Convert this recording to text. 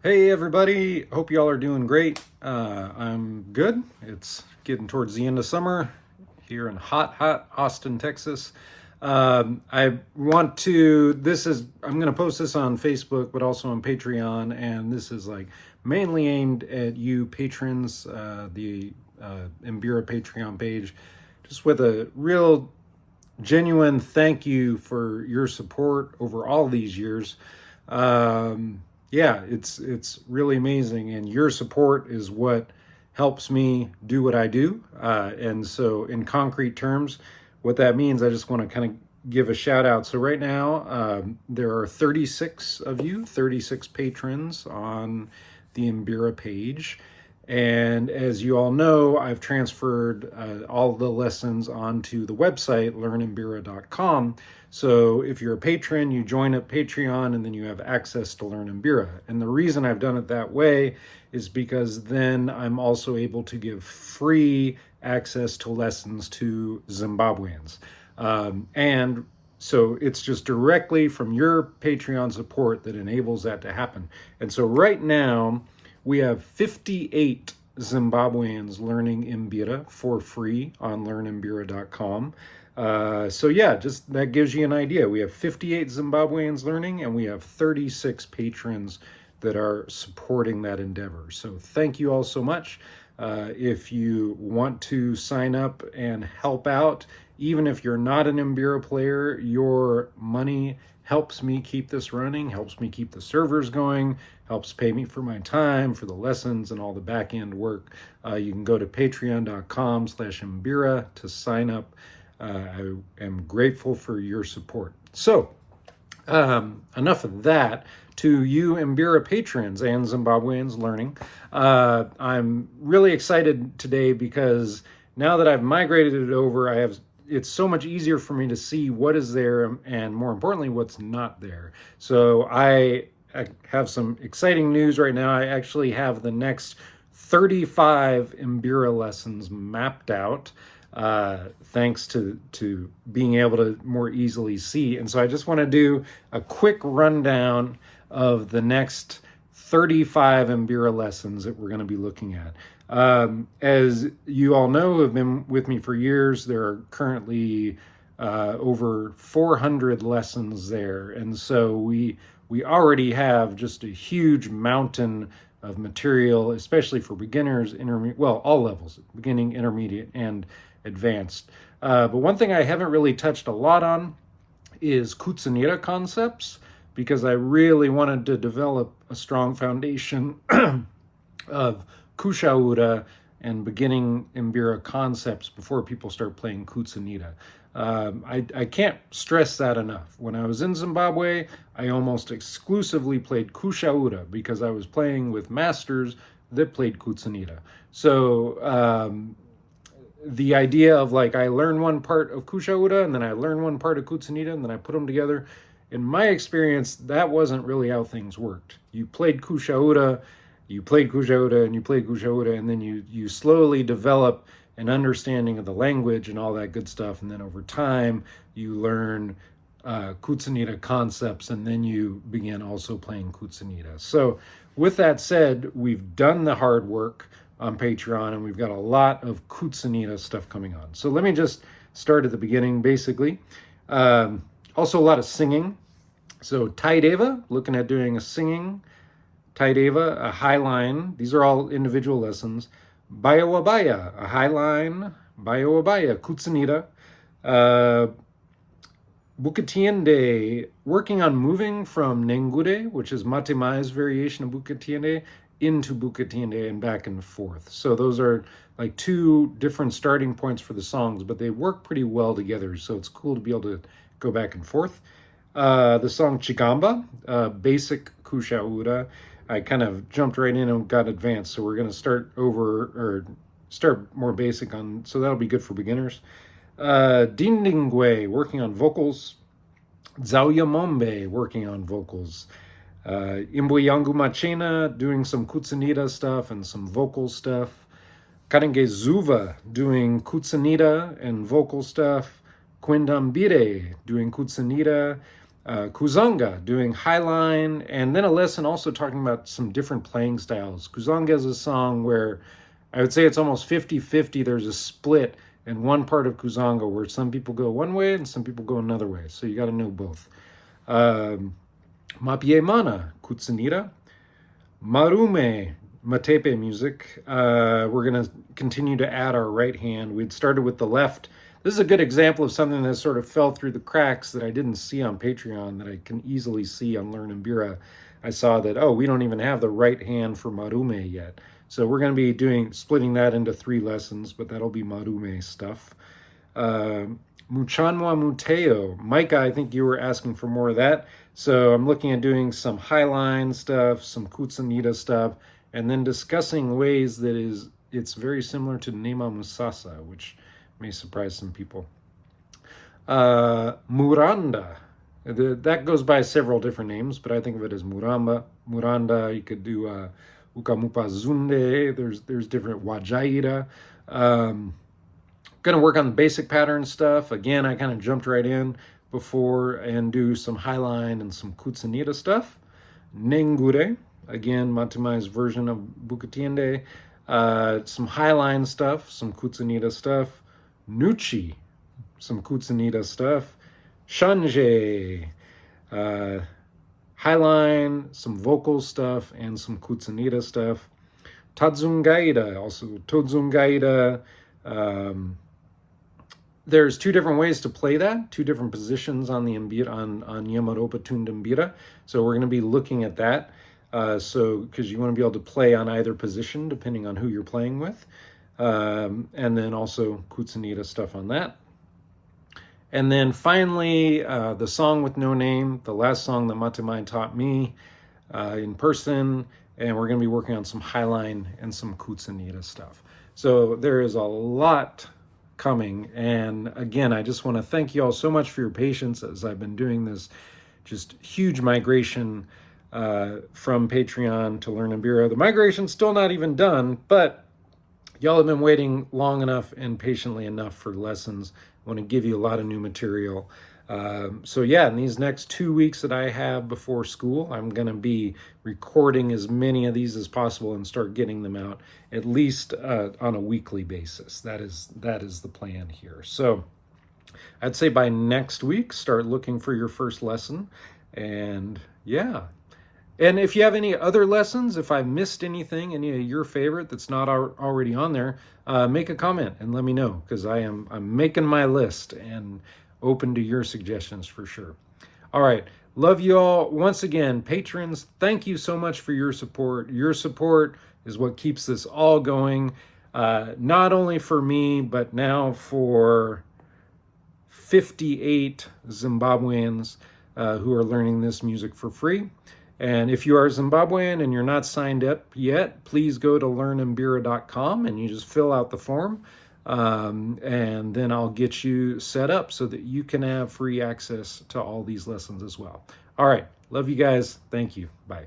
Hey everybody, hope y'all are doing great. I'm good. It's getting towards the end of summer here in hot Austin, Texas. I want to, I'm going to post this on Facebook, but also on Patreon. And this is like mainly aimed at you patrons, the Imbira Patreon page, just with a real genuine thank you for your support over all these years. Yeah, it's really amazing, and your support is what helps me do what I do. And so, in concrete terms, what that means, I just want to kind of give a shout out. So right now, there are 36 of you, 36 patrons on the Imbira page. And as you all know, I've transferred all the lessons onto the website, learnimbira.com. So if you're a patron, you join at Patreon and then you have access to Learn Imbira. And the reason I've done it that way is because then I'm also able to give free access to lessons to Zimbabweans. And so it's just directly from your Patreon support that enables that to happen. And so right now, we have 58 Zimbabweans learning Imbira for free on learnimbira.com. So yeah, just that gives you an idea. We have 58 Zimbabweans learning, and we have 36 patrons that are supporting that endeavor. So thank you all so much. If you want to sign up and help out, even if you're not an Imbira player, your money helps me keep this running, helps me keep the servers going, helps pay me for my time, for the lessons and all the back end work. You can go to patreon.com/Imbira to sign up. I am grateful for your support. So, enough of that. To you Imbira patrons and Zimbabweans learning, I'm really excited today because now that I've migrated it over, it's so much easier for me to see what is there and more importantly what's not there. So I have some exciting news right now. I actually have the next 35 Imbira lessons mapped out, thanks to being able to more easily see. And so I just want to do a quick rundown of the next 35 Imbira lessons that we're going to be looking at. As you all know, who have been with me for years, there are currently over 400 lessons there. And so we already have just a huge mountain of material, especially for beginners, intermediate, well, all levels, beginning, intermediate, and advanced. But one thing I haven't really touched a lot on is Kutsunira concepts, because I really wanted to develop a strong foundation of Kushaura and beginning Imbira concepts before people start playing Kutsunira. I can't stress that enough. When I was in Zimbabwe, I almost exclusively played Kushaura because I was playing with masters that played Kutsunira. So the idea of like I learn one part of Kushaura and then I learn one part of Kutsunira and then I put them together, in my experience, that wasn't really how things worked. You played Kushaura, and then you slowly develop an understanding of the language and all that good stuff. And then over time, you learn Kutsunira concepts, and then you begin also playing Kutsunira. So with that said, we've done the hard work on Patreon, and we've got a lot of Kutsunira stuff coming on. So let me just start at the beginning, basically. Also a lot of singing. So Taideva, looking at doing a singing. Taideva, a high line. These are all individual lessons. Bayawabaya, a high line. Bayawabaya, Kutsunira. Bukatiende, working on moving from Nengure, which is Matemai's variation of Bukatiende, into Bukatiende and back and forth. So those are like two different starting points for the songs, but they work pretty well together. So it's cool to be able to go back and forth. The song Chigamba, basic Kushaura. I kind of jumped right in and got advanced. So we're going to start over, or start more basic on, so that'll be good for beginners. Dindingwe, working on vocals. Zauyamombe, working on vocals. Imboyangu Machena, doing some Kutsunira stuff and some vocal stuff. Karenge Zuva, doing Kutsunira and vocal stuff. Quindambire, doing Kutsunira. Kuzanga, doing highline, and then a lesson also talking about some different playing styles. Kuzanga is a song where I would say it's almost 50-50. There's a split in one part of Kuzanga where some people go one way and some people go another way. So you got to know both. Mapie Mana, Kutsunira. Marume, Matepe music. We're going to continue to add our right hand. We'd started with the left. This is a good example of something that sort of fell through the cracks that I didn't see on Patreon that I can easily see on Learn Mbira. I saw that, oh, we don't even have the right hand for Marume yet. So we're going to be splitting that into 3 lessons, but that'll be Marume stuff. Muchanwa Muteo. Micah, I think you were asking for more of that. So I'm looking at doing some highline stuff, some Kutsunita stuff, and then discussing ways that it's very similar to Nema Musasa, which may surprise some people. Muranda. That goes by several different names, but I think of it as Muranda. You could do Ukamupa Zunde. There's different Wajaira. Going to work on the basic pattern stuff. Again, I kind of jumped right in before and do some highline and some Kutsunita stuff. Nengure. Again, Matumai's version of Bukatiende. Some highline stuff, some Kutsunita stuff. Nuchi, some Kutsunita stuff. Shanje, highline, some vocal stuff, and some Kutsunita stuff. Tadzungaida, also Todzungaida. There's 2 different ways to play that, 2 different positions on the mbira, on Yamaropa tuned mbira. So we're going to be looking at that. Because you want to be able to play on either position depending on who you're playing with. And then also Kutsunita stuff on that. And then finally, the song with no name, the last song that Matumai taught me in person. And we're going to be working on some highline and some Kutsunita stuff. So there is a lot coming. And again, I just want to thank you all so much for your patience as I've been doing this just huge migration from Patreon to Learn Mbira. The migration's still not even done, but y'all have been waiting long enough and patiently enough for lessons. I want to give you a lot of new material. So yeah, in these next 2 weeks that I have before school, I'm going to be recording as many of these as possible and start getting them out at least on a weekly basis. That is the plan here. So I'd say by next week, start looking for your first lesson. And yeah. And if you have any other lessons, if I missed anything, any of your favorite that's not already on there, make a comment and let me know, because I'm making my list and open to your suggestions for sure. All right. Love you all. Once again, patrons, thank you so much for your support. Your support is what keeps this all going, not only for me, but now for 58 Zimbabweans who are learning this music for free. And if you are Zimbabwean and you're not signed up yet, please go to learnmbira.com and you just fill out the form. And then I'll get you set up so that you can have free access to all these lessons as well. All right. Love you guys. Thank you. Bye.